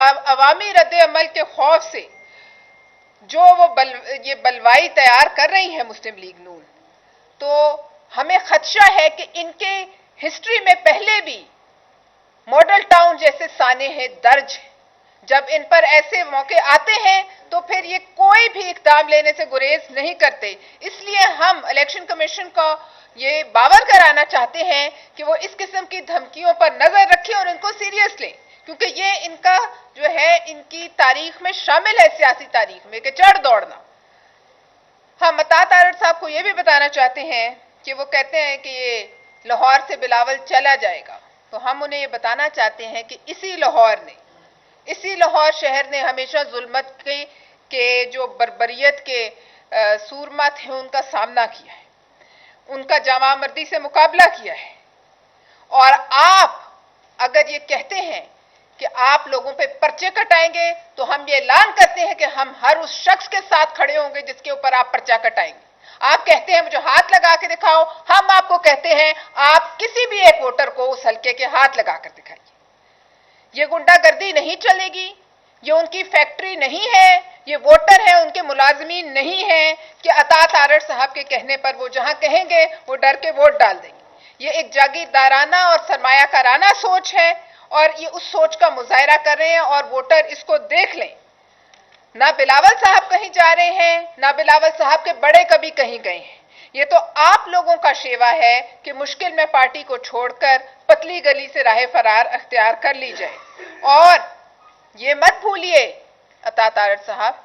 अवामी रद्द अमल के खौफ से जो वो ये बलवाई तैयार कर रही है मुस्लिम लीग नून, तो हमें खदशा है कि इनके हिस्ट्री में पहले भी मॉडल टाउन जैसे सानेहे दर्ज हैं। जब इन पर ऐसे मौके आते हैं तो फिर ये कोई भी इकदाम लेने से गुरेज नहीं करते। इसलिए हम इलेक्शन कमीशन को ये बावर कराना चाहते हैं कि वो इस किस्म की धमकियों पर नजर रखें और इनको सीरियस लें, क्योंकि ये इनका जो है इनकी तारीख में शामिल है, सियासी तारीख में, कि चढ़ दौड़ना। हम अतात तारड़ साहब को ये भी बताना चाहते हैं कि वो कहते हैं कि ये लाहौर से बिलावल चला जाएगा, तो हम उन्हें ये बताना चाहते हैं कि इसी लाहौर शहर ने हमेशा जुल्मत के जो बर्बरियत के सूरमा थे उनका सामना किया है, उनका जमामर्दी से मुकाबला किया है। और आप अगर ये कहते हैं कि आप लोगों पे पर्चे कटाएंगे, तो हम ये ऐलान करते हैं कि हम हर उस शख्स के साथ खड़े होंगे जिसके ऊपर आप पर्चा कटाएंगे। आप कहते हैं मुझे हाथ लगा के दिखाओ, हम आपको कहते हैं आप किसी भी एक वोटर को उस हल्के के हाथ लगाकर दिखाइए। ये गुंडागर्दी नहीं चलेगी, ये उनकी फैक्ट्री नहीं है, ये वोटर है, उनके मुलाजमीन नहीं है कि अतात तारड़ साहब के कहने पर वो जहां कहेंगे वो डर के वोट डाल देंगे। ये एक जागीरदाराना और सरमायाकाराना सोच है और ये उस सोच का मुजाहरा कर रहे हैं और वोटर इसको देख लें। ना बिलावल साहब कहीं जा रहे हैं, ना बिलावल साहब के बड़े कभी कहीं गए हैं। ये तो आप लोगों का शेवा है कि मुश्किल में पार्टी को छोड़कर पतली गली से राह फरार अख्तियार कर ली जाए। और ये मत भूलिए अतात तारड़ साहब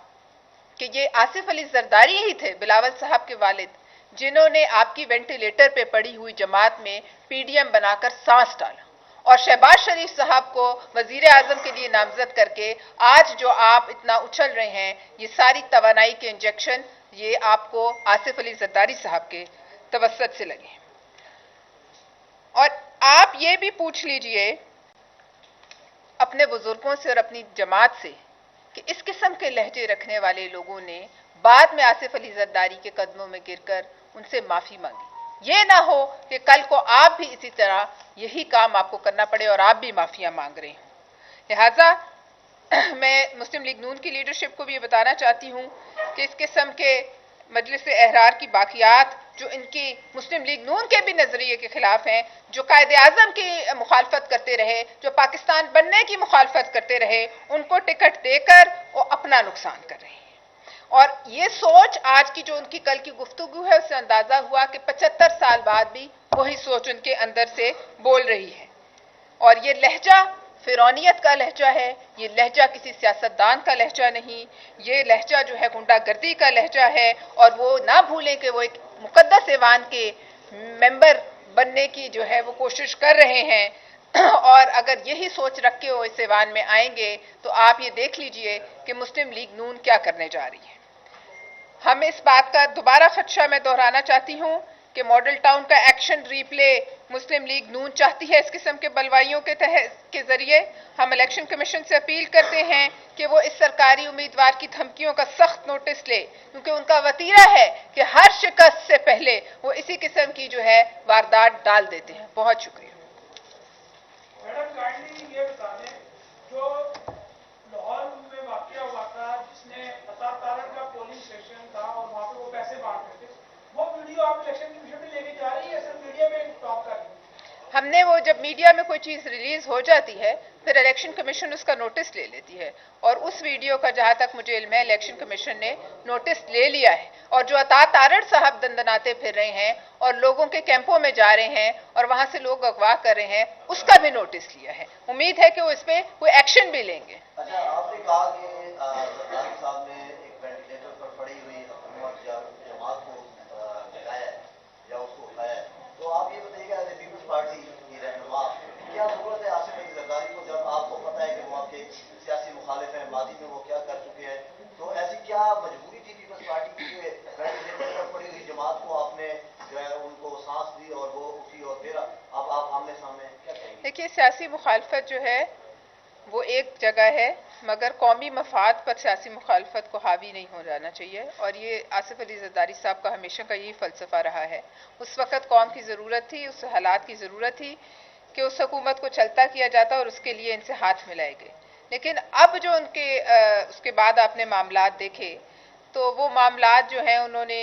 कि ये आसिफ अली जरदारी ही थे, बिलावल साहब के वालिद, जिन्होंने आपकी वेंटिलेटर पे पड़ी हुई जमात में पीडीएम बनाकर सांस डाला और शहबाज शरीफ साहब को वजीर आजम के लिए नामजद करके आज जो आप इतना उछल रहे हैं, ये सारी तवानाई के इंजेक्शन ये आपको आसिफ अली जरदारी साहब के तवस्सुत से लगे। और आप ये भी पूछ लीजिए अपने बुजुर्गों से और अपनी जमात से कि इस किस्म के लहजे रखने वाले लोगों ने बाद में आसिफ अली जरदारी के कदमों में गिरकर उनसे माफी मांगी। ये ना हो कि कल को आप भी इसी तरह यही काम आपको करना पड़े और आप भी माफिया मांग रहे हों। लिहाजा मैं मुस्लिम लीग नून की लीडरशिप को भी ये बताना चाहती हूँ कि इस किस्म के मजलिस एहरार की बाकियात जो इनकी मुस्लिम लीग नून के भी नजरिए के खिलाफ हैं, जो कायदे आजम की मुखालफत करते रहे, जो पाकिस्तान बनने की मुखालफत करते रहे, उनको टिकट देकर वो अपना नुकसान कर रहे हैं। और ये सोच आज की जो उनकी कल की गुफ्तगू है उससे अंदाजा हुआ कि 75 साल बाद भी वही सोच उनके अंदर से बोल रही है। और ये लहजा फिरौनियत का लहजा है, ये लहजा किसी सियासतदान का लहजा नहीं, ये लहजा जो है गुंडागर्दी का लहजा है। और वो ना भूलें कि वो एक मुकद्दस ऐवान के मेंबर बनने की जो है वो कोशिश कर रहे हैं। और अगर यही सोच रख के वो इस ऐवान में आएंगे तो आप ये देख लीजिए कि मुस्लिम लीग नून क्या करने जा रही है। हम इस बात का दोबारा खदशा मैं दोहराना चाहती हूँ कि मॉडल टाउन का एक्शन रीप्ले मुस्लिम लीग नून चाहती है। इस किस्म के बलवाइयों के जरिए हम इलेक्शन कमीशन से अपील करते हैं कि वो इस सरकारी उम्मीदवार की धमकियों का सख्त नोटिस ले, क्योंकि उनका वतीरा है कि हर शिकस्त से पहले वो इसी किस्म की जो है वारदात डाल देते हैं। बहुत शुक्रिया। मैडम काइंडली ये बता दें, जो लाहौर में वाकया हुआ था जिसने अतात तारड़ का पोलिंग स्टेशन था और वहां पे वो पैसे बांट रहे थे, वो वीडियो आप इलेक्शन कमीशन में लेके जा रही है, सिर्फ मीडिया में टॉप कर रही है? हमने वो जब मीडिया में कोई चीज रिलीज हो जाती है फिर इलेक्शन कमीशन उसका नोटिस ले लेती है, और उस वीडियो का जहां तक मुझे इल्म है इलेक्शन कमीशन ने नोटिस ले लिया है। और जो अतात तारड़ साहब दंदनाते फिर रहे हैं और लोगों के कैंपों में जा रहे हैं और वहां से लोग अगवा कर रहे हैं, उसका भी नोटिस लिया है। उम्मीद है कि वो इस पे कोई एक्शन भी लेंगे। अच्छा, आपने कहा कि जरदारी साहब ने एक वेंटिलेटर पर पड़ी हुई हुकूमत या जमात को जगाया या उसको उठाया, तो आप ये बताइएगा एज ए पीपल्स पार्टी की रहनुमा क्या जरूरत है आसिफ अली जरदारी को, जब आपको पता है कि वो आपके सियासी मुखालिफ हैं, मादी में वो क्या कर चुके हैं, तो ऐसी क्या मजबूरी थी पीपल्स पार्टी की वेंटिलेटर पर पड़ी हुई जमात को आपने जो है उनको सांस दी और वो उठी और फिर अब आप आमने सामने क्या कहेंगे? देखिए, सियासी मुखालफत जो है वो एक जगह है, मगर कौमी मफाद पर सियासी मुखालफत को हावी नहीं हो जाना चाहिए। और ये आसिफ अली जरदारी साहब का हमेशा का यही फ़लसफ़ा रहा है। उस वक़्त कौम की ज़रूरत थी, उस हालात की ज़रूरत थी कि उस हुकूमत को चलता किया जाता और उसके लिए इनसे हाथ मिलाए गए। लेकिन अब जो उनके उसके बाद आपने मामलात देखे तो वो मामलात जो हैं उन्होंने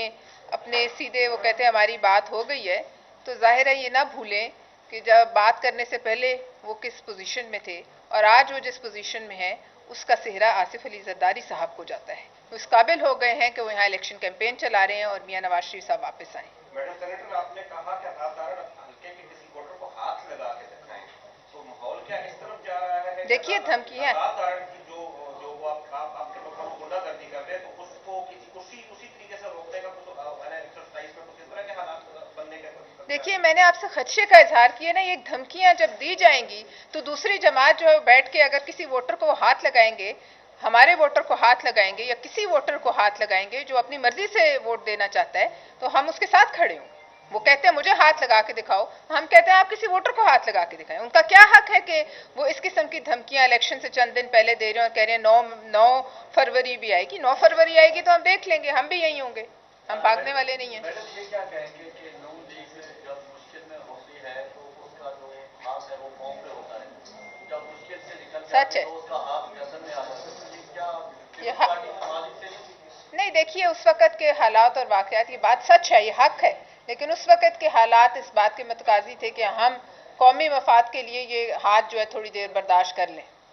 अपने सीधे, वो कहते हैं हमारी बात हो गई है, तो जाहिर है ये ना भूलें कि जब बात करने से पहले वो किस पोजीशन में थे और आज वो जिस पोजीशन में है उसका सेहरा आसिफ अली जरदारी साहब को जाता है। वो इस काबिल हो गए हैं कि वो यहाँ इलेक्शन कैंपेन चला रहे हैं और मियां नवाज शरीफ साहब वापस आए। मैडम सेनेटर, आपने कहा कि असाधारण हल्के के किसी वोटर को हाथ लगा के दिखाएं, तो माहौल क्या इस तरफ जा रहा है? देखिए धमकियां, असाधारण की जो जो वो आपके लोगों को गुंडागर्दी कर रहे हैं, तो उसको उसी तरीके से रोकने का कुछ एक्सरसाइज में कुछ इस तरह के हालात बनने के? देखिए मैंने आपसे खदशे का इजहार किया ना, ये धमकियां जब दी जाएंगी तो दूसरी जमात जो है बैठ के अगर किसी वोटर को हाथ लगाएंगे, हमारे वोटर को हाथ लगाएंगे या किसी वोटर को हाथ लगाएंगे जो अपनी मर्जी से वोट देना चाहता है, तो हम उसके साथ खड़े होंगे। वो कहते हैं मुझे हाथ लगा के दिखाओ, हम कहते हैं आप किसी वोटर को हाथ लगा के दिखाएं। उनका क्या हक है कि वो इस किस्म की धमकियां इलेक्शन से चंद दिन पहले दे रहे हैं और कह रहे हैं 9 फरवरी भी आएगी। 9 फरवरी आएगी तो हम देख लेंगे, हम भी यहीं होंगे, हम भागने वाले नहीं हैं। मैडम ये क्या कहेंगे कि नून लीग जब मुश्किल में होती है तो उसका जो हाथ है वो पांव पे होता है, जब मुश्किल से निकल सच है, तो उसका हाथ गर्दन में आ जाता है। ये नहीं, देखिए उस वक़्त के हालात और वाक़यात, ये बात सच है, ये हक है, लेकिन उस वक़्त के हालात इस बात के मुतकाजी थे कि हम कौमी मफाद के लिए ये हाथ जो है थोड़ी देर बर्दाश्त कर लें।